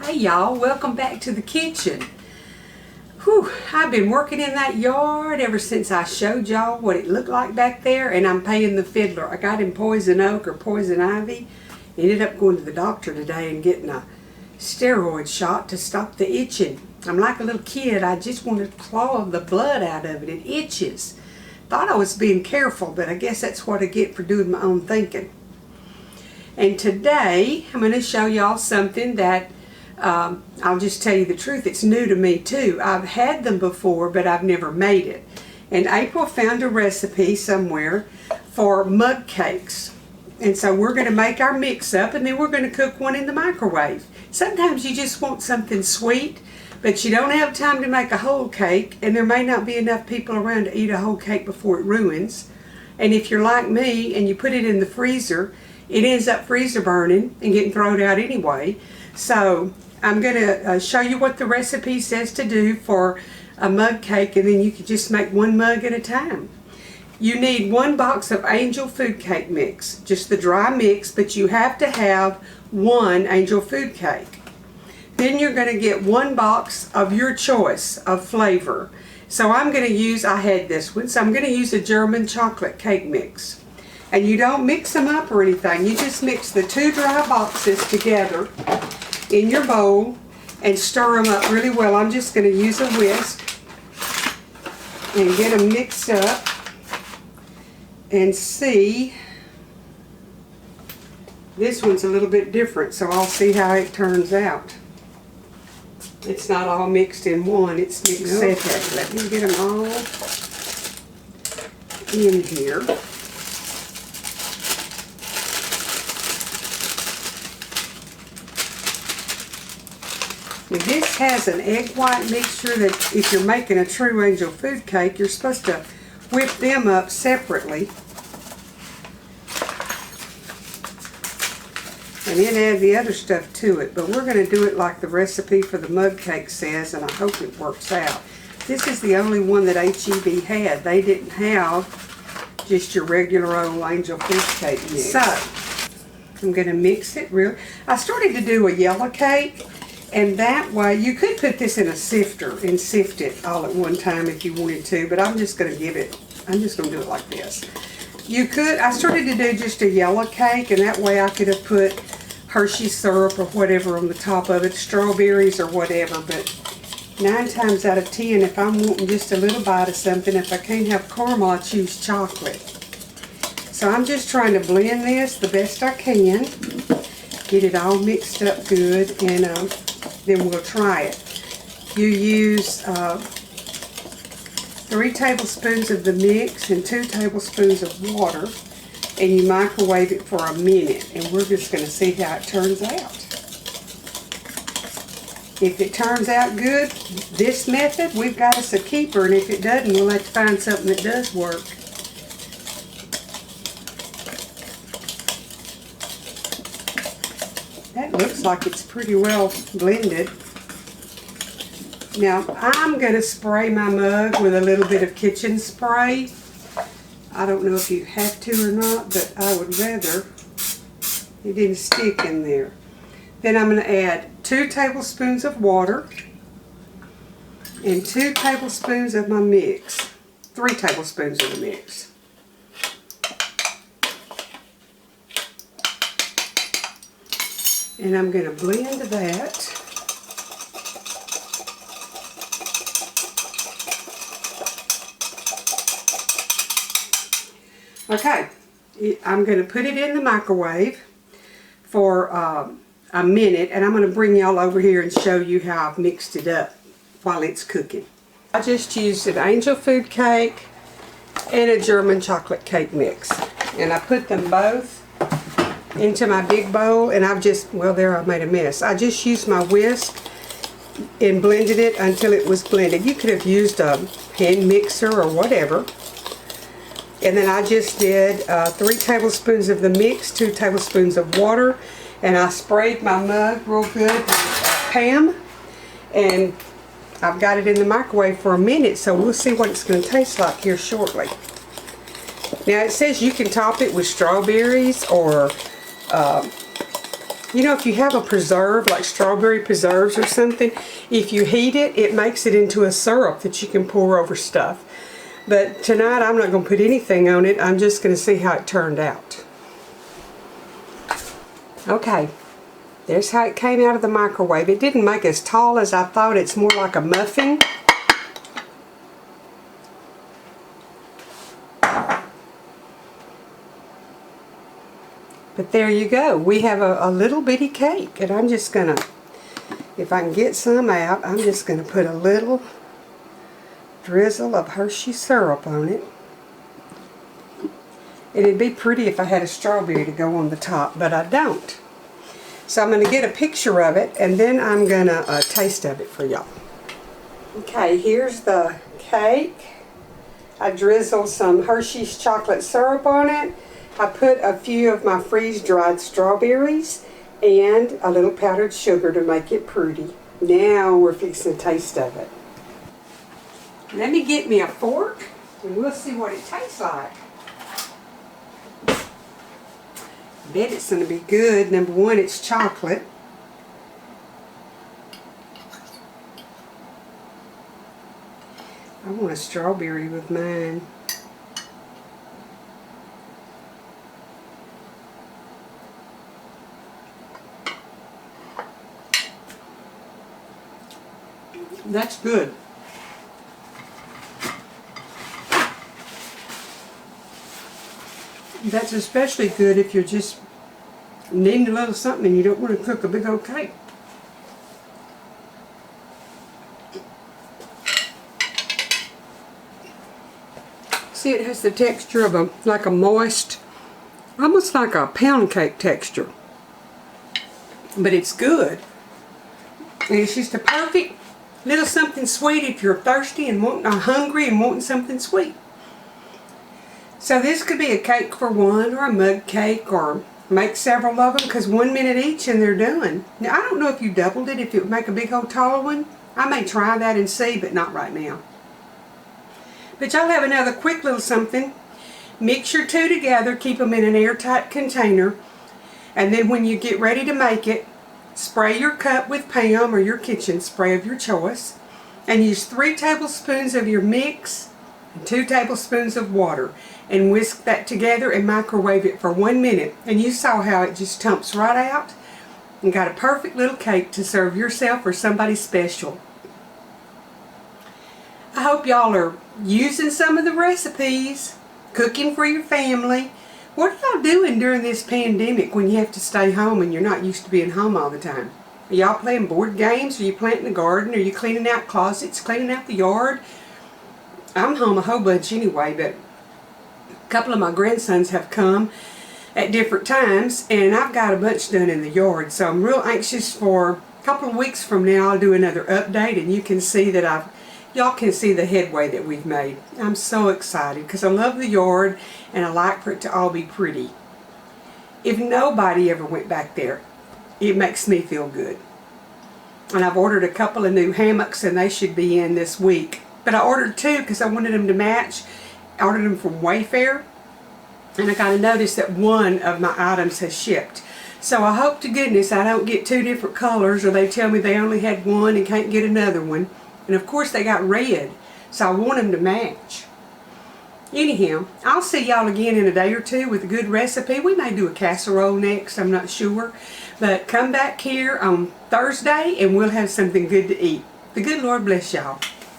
Hey y'all, welcome back to the kitchen. Whew, I've been working in that yard ever since I showed y'all what it looked like back there, and I'm paying the fiddler. I got him poison oak or poison ivy. Ended up going to the doctor today and getting a steroid shot to stop the itching. I'm like a little kid. I just want to claw the blood out of it. It itches. Thought I was being careful, but I guess that's what I get for doing my own thinking. And today I'm going to show y'all something that I'll just tell you the truth, it's new to me too. I've had them before, but I've never made it. And April found a recipe somewhere for mug cakes. And so we're going to make our mix up, and then we're going to cook one in the microwave. Sometimes you just want something sweet, but you don't have time to make a whole cake, and there may not be enough people around to eat a whole cake before it ruins. And if you're like me and you put it in the freezer, it ends up freezer burning and getting thrown out anyway. So I'm going to show you what the recipe says to do for a mug cake, and then you can just make one mug at a time. You need 1 box of Angel Food Cake mix, just the dry mix, but you have to have 1 Angel Food Cake. Then you're going to get 1 box of your choice of flavor. So I'm going to use, I had this one, so I'm going to use a German chocolate cake mix. And you don't mix them up or anything, you just mix the 2 dry boxes together in your bowl and stir them up really well. I'm just going to use a whisk and get them mixed up and see. This one's a little bit different, so I'll see how it turns out. It's not all mixed in one, it's mixed separate. Let me get them all in here. Now this has an egg white mixture that if you're making a true Angel Food Cake, you're supposed to whip them up separately. And then add the other stuff to it. But we're going to do it like the recipe for the mug cake says, and I hope it works out. This is the only one that HEB had. They didn't have just your regular old Angel Food Cake mix. So, I'm going to mix it real. I started to do a yellow cake. And that way, you could put this in a sifter and sift it all at one time if you wanted to, but I'm just going to do it like this. You could, I started to do just a yellow cake, and that way I could have put Hershey syrup or whatever on the top of it, strawberries or whatever, but 9 times out of 10, if I'm wanting just a little bite of something, if I can't have caramel, I choose chocolate. So I'm just trying to blend this the best I can, get it all mixed up good, and then we'll try it. You use 3 tablespoons of the mix and 2 tablespoons of water, and you microwave it for a minute, and we're just going to see how it turns out. If it turns out good, this method, we've got us a keeper, and if it doesn't, we'll have to find something that does work. That looks like it's pretty well blended. Now, I'm going to spray my mug with a little bit of kitchen spray. I don't know if you have to or not, but I would rather it didn't stick in there. Then I'm going to add 2 tablespoons of water and 2 tablespoons of my mix. 3 tablespoons of the mix. And I'm going to blend that. Okay, I'm going to put it in the microwave for a minute, and I'm going to bring y'all over here and show you how I've mixed it up while it's cooking. I just used an Angel Food Cake and a German chocolate cake mix, and I put them both into my big bowl, and I've just, well, there I made a mess. I just used my whisk and blended it until it was blended. You could have used a hand mixer or whatever. And then I just did 3 tablespoons of the mix, 2 tablespoons of water, and I sprayed my mug real good with Pam, and I've got it in the microwave for a minute, so we'll see what it's going to taste like here shortly. Now it says you can top it with strawberries or You know, if you have a preserve, like strawberry preserves or something, if you heat it, it makes it into a syrup that you can pour over stuff. But tonight I'm not going to put anything on it. I'm just going to see how it turned out. Okay, there's how it came out of the microwave. It didn't make as tall as I thought. It's more like a muffin. But there you go. We have a little bitty cake. And I'm just going to, if I can get some out, I'm just going to put a little drizzle of Hershey syrup on it. And it'd be pretty if I had a strawberry to go on the top, but I don't. So I'm going to get a picture of it, and then I'm going to taste of it for y'all. Okay, here's the cake. I drizzled some Hershey's chocolate syrup on it. I put a few of my freeze-dried strawberries and a little powdered sugar to make it pretty. Now we're fixing a taste of it. Let me get me a fork and we'll see what it tastes like. I bet it's going to be good. Number one, it's chocolate. I want a strawberry with mine. That's good. That's especially good if you're just needing a little something and you don't want to cook a big old cake. See, it has the texture of like a moist, almost like a pound cake texture. But it's good. And it's just a perfect little something sweet if you're thirsty and hungry and wanting something sweet. So this could be a cake for one, or a mug cake, or make several of them, because 1 minute each and they're done. Now, I don't know if you doubled it, if it would make a big old taller one. I may try that and see, but not right now. But y'all have another quick little something. Mix your two together, keep them in an airtight container, and then when you get ready to make it, spray your cup with Pam or your kitchen spray of your choice, and use 3 tablespoons of your mix and 2 tablespoons of water, and whisk that together and microwave it for 1 minute. And you saw how it just tumps right out and got a perfect little cake to serve yourself or somebody special. I hope y'all are using some of the recipes, cooking for your family. What are y'all doing during this pandemic when you have to stay home and you're not used to being home all the time? Are y'all playing board games? Are you planting the garden? Are you cleaning out closets, cleaning out the yard? I'm home a whole bunch anyway, but a couple of my grandsons have come at different times, and I've got a bunch done in the yard. So I'm real anxious for a couple of weeks from now. I'll do another update, and you can see that y'all can see the headway that we've made. I'm so excited because I love the yard and I like for it to all be pretty. If nobody ever went back there, it makes me feel good. And I've ordered a couple of new hammocks and they should be in this week. But I ordered 2 because I wanted them to match. I ordered them from Wayfair, and I got a notice that one of my items has shipped. So I hope to goodness I don't get 2 different colors, or they tell me they only had one and can't get another one. And of course they got red, so I want them to match. Anyhow, I'll see y'all again in a day or two with a good recipe. We may do a casserole next, I'm not sure. But come back here on Thursday and we'll have something good to eat. The good Lord bless y'all.